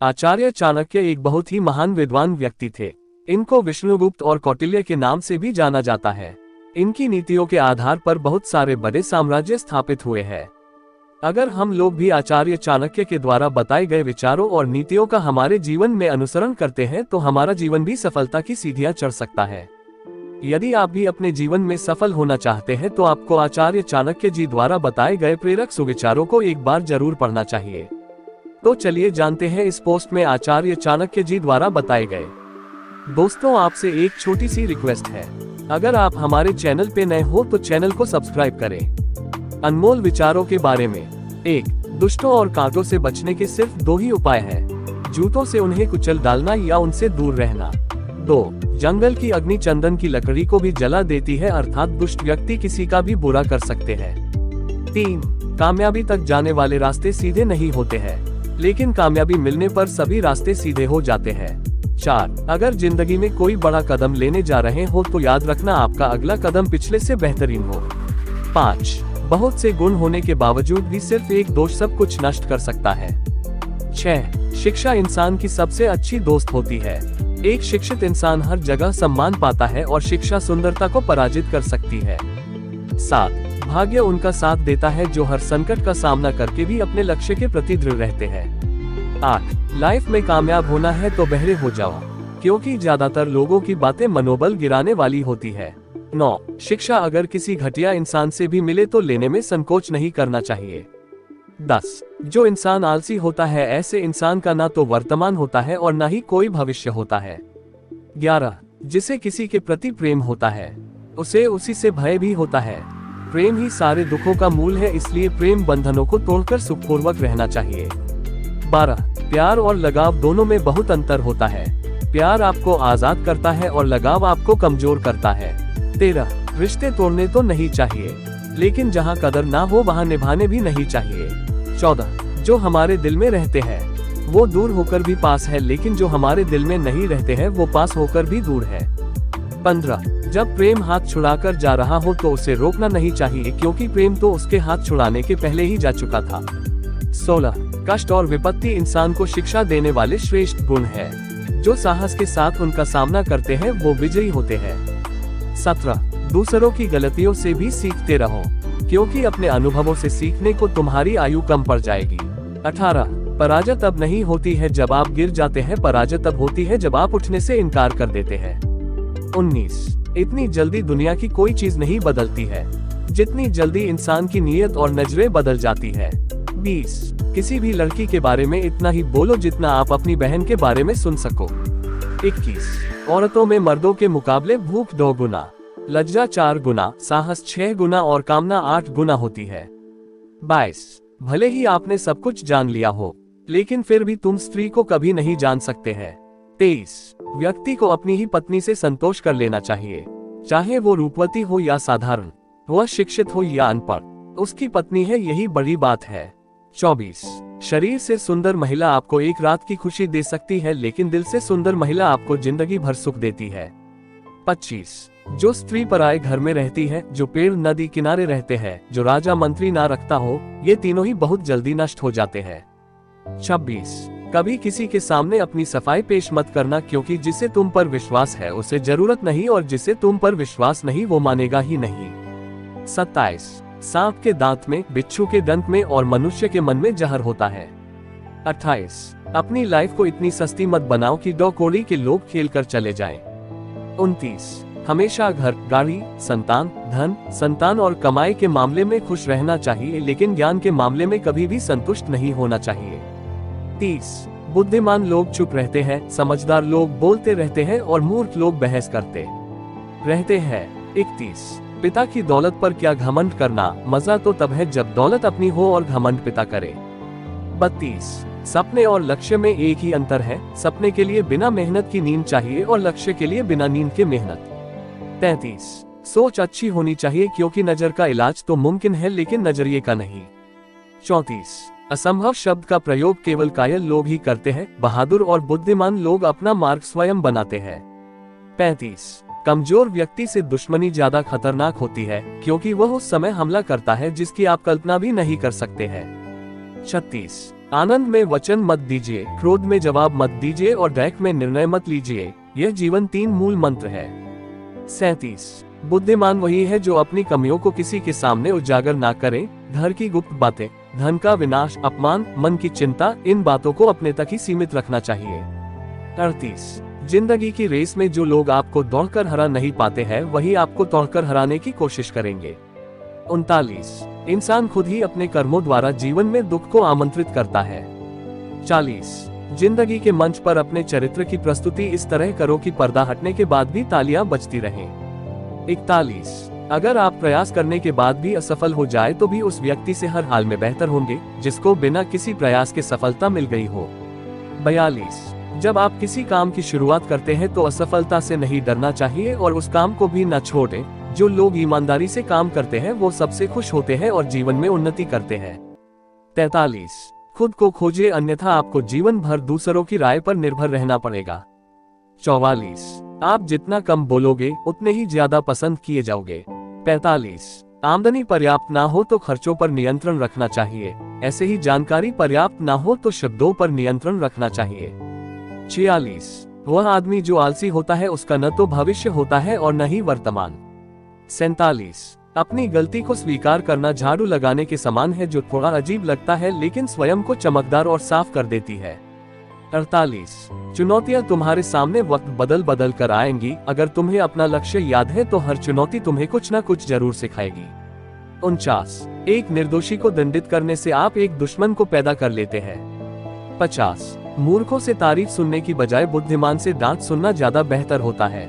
आचार्य चाणक्य एक बहुत ही महान विद्वान व्यक्ति थे। इनको विष्णुगुप्त और कौटिल्य के नाम से भी जाना जाता है। इनकी नीतियों के आधार पर बहुत सारे बड़े साम्राज्य स्थापित हुए हैं। अगर हम लोग भी आचार्य चाणक्य के द्वारा बताए गए विचारों और नीतियों का हमारे जीवन में अनुसरण करते हैं तो हमारा जीवन भी सफलता की सीढ़ियां चढ़ सकता है। यदि आप भी अपने जीवन में सफल होना चाहते हैं तो आपको आचार्य चाणक्य जी द्वारा बताए गए प्रेरक सुविचारों को एक बार जरूर पढ़ना चाहिए। तो चलिए जानते हैं इस पोस्ट में आचार्य चाणक्य जी द्वारा बताए गए। दोस्तों, आपसे एक छोटी सी रिक्वेस्ट है, अगर आप हमारे चैनल पे नए हो तो चैनल को सब्सक्राइब करें। अनमोल विचारों के बारे में। 1. दुष्टों और कांटों से बचने के सिर्फ 2 ही उपाय हैं, जूतों से उन्हें कुचल डालना या उनसे दूर रहना। 2. जंगल की अग्नि चंदन की लकड़ी को भी जला देती है, अर्थात दुष्ट व्यक्ति किसी का भी बुरा कर सकते हैं। 3. कामयाबी तक जाने वाले रास्ते सीधे नहीं होते हैं, लेकिन कामयाबी मिलने पर सभी रास्ते सीधे हो जाते हैं। 4. अगर जिंदगी में कोई बड़ा कदम लेने जा रहे हो तो याद रखना आपका अगला कदम पिछले से बेहतरीन हो। 5. बहुत से गुण होने के बावजूद भी सिर्फ एक दोष सब कुछ नष्ट कर सकता है। 6. शिक्षा इंसान की सबसे अच्छी दोस्त होती है। एक शिक्षित इंसान हर जगह सम्मान पाता है और शिक्षा सुंदरता को पराजित कर सकती है। 7. भाग्य उनका साथ देता है जो हर संकट का सामना करके भी अपने लक्ष्य के प्रति दृढ़ रहते हैं। 8. लाइफ में कामयाब होना है तो बहरे हो जाओ, क्योंकि ज्यादातर लोगों की बातें मनोबल गिराने वाली होती है। 9. शिक्षा अगर किसी घटिया इंसान से भी मिले तो लेने में संकोच नहीं करना चाहिए। 10. जो इंसान आलसी होता है ऐसे इंसान का ना तो वर्तमान होता है और ना ही कोई भविष्य होता है। 11. जिसे किसी के प्रति प्रेम होता है उसे उसी से भय भी होता है। प्रेम ही सारे दुखों का मूल है, इसलिए प्रेम बंधनों को तोड़कर सुखपूर्वक रहना चाहिए। 12. प्यार और लगाव दोनों में बहुत अंतर होता है। प्यार आपको आजाद करता है और लगाव आपको कमजोर करता है। 13. रिश्ते तोड़ने तो नहीं चाहिए, लेकिन जहाँ कदर ना हो वहाँ निभाने भी नहीं चाहिए। 14. जो हमारे दिल में रहते हैं वो दूर होकर भी पास है, लेकिन जो हमारे दिल में नहीं रहते हैं वो पास होकर भी दूर है। 15. जब प्रेम हाथ छुड़ाकर जा रहा हो तो उसे रोकना नहीं चाहिए, क्योंकि प्रेम तो उसके हाथ छुड़ाने के पहले ही जा चुका था। 16. कष्ट और विपत्ति इंसान को शिक्षा देने वाले श्रेष्ठ गुण है। जो साहस के साथ उनका सामना करते हैं वो विजयी होते हैं। 17. दूसरों की गलतियों से भी सीखते रहो, क्योंकि अपने अनुभवों से सीखने को तुम्हारी आयु कम पड़ जाएगी। 18. पराजय तब नहीं होती है जब आप गिर जाते हैं, पराजय तब होती है जब आप उठने से इनकार कर देते हैं। 19. इतनी जल्दी दुनिया की कोई चीज नहीं बदलती है जितनी जल्दी इंसान की नीयत और नजरें बदल जाती है। 20. किसी भी लड़की के बारे में इतना ही बोलो जितना आप अपनी बहन के बारे में सुन सको। 21. औरतों में मर्दों के मुकाबले भूख 2 गुना, लज्जा 4 गुना, साहस 6 गुना और कामना 8 गुना होती है। 22. भले ही आपने सब कुछ जान लिया हो, लेकिन फिर भी तुम स्त्री को कभी नहीं जान सकते हैं। 23. व्यक्ति को अपनी ही पत्नी से संतोष कर लेना चाहिए, चाहे वो रूपवती हो या साधारण, वह शिक्षित हो या अनपढ़, उसकी पत्नी है, यही बड़ी बात है। 24. शरीर से सुंदर महिला आपको एक रात की खुशी दे सकती है, लेकिन दिल से सुंदर महिला आपको जिंदगी भर सुख देती है। 25. जो स्त्री पराए घर में रहती है, जो पेड़ नदी किनारे रहते हैं, जो राजा मंत्री ना रखता हो, ये तीनों ही बहुत जल्दी नष्ट हो जाते हैं। 26. कभी किसी के सामने अपनी सफाई पेश मत करना, क्योंकि जिसे तुम पर विश्वास है उसे जरूरत नहीं, और जिसे तुम पर विश्वास नहीं वो मानेगा ही नहीं। 27. सांप के दांत में, बिच्छू के दंत में और मनुष्य के मन में जहर होता है। 28. अपनी लाइफ को इतनी सस्ती मत बनाओ कि 2 कौड़ी के लोग खेल कर चले जाएं। 29. हमेशा घर, गाड़ी, संतान, धन, संतान और कमाई के मामले में खुश रहना चाहिए, लेकिन ज्ञान के मामले में कभी भी संतुष्ट नहीं होना चाहिए। 30. बुद्धिमान लोग चुप रहते हैं, समझदार लोग बोलते रहते हैं और मूर्ख लोग बहस करते रहते हैं। 31. पिता की दौलत पर क्या घमंड करना, मजा तो तब है जब दौलत अपनी हो और घमंड पिता करे। 32. सपने और लक्ष्य में एक ही अंतर है, सपने के लिए बिना मेहनत की नींद चाहिए और लक्ष्य के लिए बिना नींद के मेहनत। 33. सोच अच्छी होनी चाहिए, क्योंकि नजर का इलाज तो मुमकिन है लेकिन नजरिए का नहीं। 34. असंभव शब्द का प्रयोग केवल कायल लोग ही करते हैं, बहादुर और बुद्धिमान लोग अपना मार्ग स्वयं बनाते हैं। 35. कमजोर व्यक्ति से दुश्मनी ज्यादा खतरनाक होती है, क्योंकि वह उस समय हमला करता है जिसकी आप कल्पना भी नहीं कर सकते हैं। 36. आनंद में वचन मत दीजिए, क्रोध में जवाब मत दीजिए और दैक में निर्णय मत लीजिए। यह जीवन 3 मूल मंत्र है। 37। बुद्धिमान वही है जो अपनी कमियों को किसी के सामने उजागर ना करे। घर की गुप्त बातें, धन का विनाश, अपमान, मन की चिंता, इन बातों को अपने तक ही सीमित रखना चाहिए। 38। जिंदगी की रेस में जो लोग आपको दौड़कर हरा नहीं पाते हैं वही आपको तोड़कर हराने की कोशिश करेंगे। 39। इंसान खुद ही अपने कर्मों द्वारा जीवन में दुख को आमंत्रित करता है। 40। जिंदगी के मंच पर अपने चरित्र की प्रस्तुति इस तरह करो कि पर्दा हटने के बाद भी तालियां बजती रहें। 41। अगर आप प्रयास करने के बाद भी असफल हो जाए तो भी उस व्यक्ति से हर हाल में बेहतर होंगे जिसको बिना किसी प्रयास के सफलता मिल गई हो। 42। जब आप किसी काम की शुरुआत करते हैं तो असफलता से नहीं डरना चाहिए और उस काम को भी न छोड़ें। जो लोग ईमानदारी से काम करते हैं वो सबसे खुश होते हैं और जीवन में उन्नति करते हैं। 43। खुद को खोजिए, अन्यथा आपको जीवन भर दूसरों की राय पर निर्भर रहना पड़ेगा। 44। आप जितना कम बोलोगे उतने ही ज्यादा पसंद किए जाओगे। 45। आमदनी पर्याप्त ना हो तो खर्चों पर नियंत्रण रखना चाहिए। ऐसे ही जानकारी पर्याप्त ना हो तो शब्दों पर नियंत्रण रखना चाहिए। 46। वह आदमी जो आलसी होता है उसका न तो भविष्य होता है और न ही वर्तमान। 47। अपनी गलती को स्वीकार करना झाड़ू लगाने के समान है जो थोड़ा अजीब लगता है लेकिन स्वयं को चमकदार और साफ कर देती है। 48। चुनौतियां तुम्हारे सामने वक्त बदल बदल कर आएंगी। अगर तुम्हें अपना लक्ष्य याद है तो हर चुनौती तुम्हें कुछ न कुछ जरूर सिखाएगी। 49। एक निर्दोषी को दंडित करने से आप एक दुश्मन को पैदा कर लेते हैं। 50। मूर्खों से तारीफ सुनने की बजाय बुद्धिमान से डांट सुनना ज्यादा बेहतर होता है।